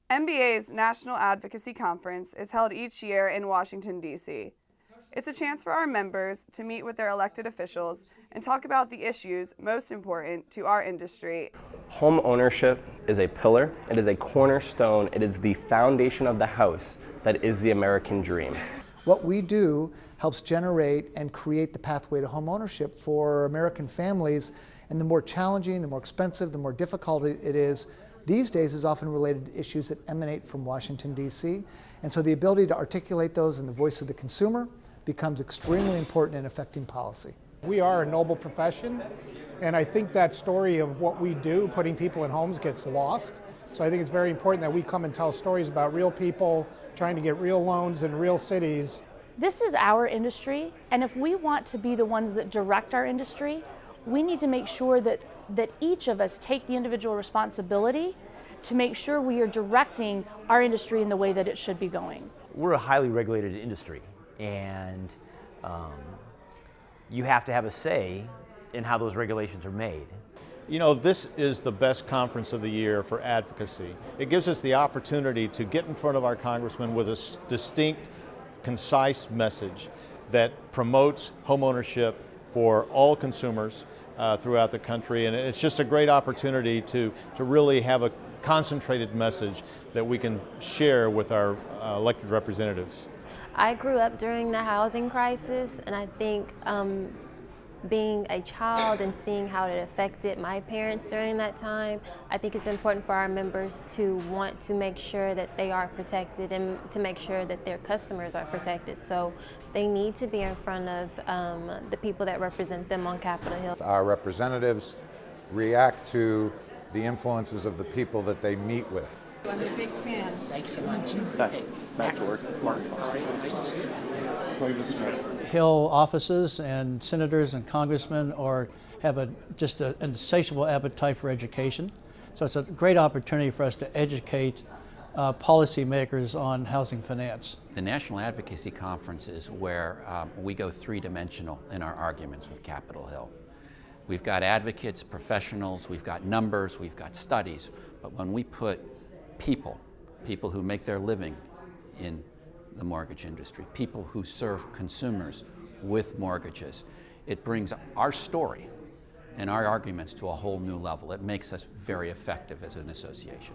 MBA's National Advocacy Conference is held each year in Washington, D.C. It's a chance for our members to meet with their elected officials and talk about the issues most important to our industry. Home ownership is a pillar, it is a cornerstone, it is the foundation of the house that is the American dream. What we do helps generate and create the pathway to home ownership for American families, and the more challenging, the more expensive, the more difficult it is, these days is often related to issues that emanate from Washington, D.C. And so the ability to articulate those in the voice of the consumer becomes extremely important in affecting policy. We are a noble profession, and I think that story of what we do, putting people in homes, gets lost. So I think it's very important that we come and tell stories about real people trying to get real loans in real cities. This is our industry, and if we want to be the ones that direct our industry, we need to make sure that each of us take the individual responsibility to make sure we are directing our industry in the way that it should be going. We're a highly regulated industry, and you have to have a say in how those regulations are made. You know, this is the best conference of the year for advocacy. It gives us the opportunity to get in front of our congressmen with a distinct, concise message that promotes homeownership for all consumers throughout the country, and it's just a great opportunity to really have a concentrated message that we can share with our elected representatives. I grew up during the housing crisis, and I think being a child and seeing how it affected my parents during that time, I think it's important for our members to want to make sure that they are protected and to make sure that their customers are protected. So they need to be in front of the people that represent them on Capitol Hill. Our representatives react to the influences of the people that they meet with. I'm a big fan. Thanks so much. Back to work. Mark. All right, nice to see you. Hill offices and senators and congressmen have just an insatiable appetite for education. So it's a great opportunity for us to educate policymakers on housing finance. The National Advocacy Conference is where we go three-dimensional in our arguments with Capitol Hill. We've got advocates, professionals, we've got numbers, we've got studies, but when we put people who make their living in the mortgage industry, people who serve consumers with mortgages, it brings our story and our arguments to a whole new level. It makes us very effective as an association.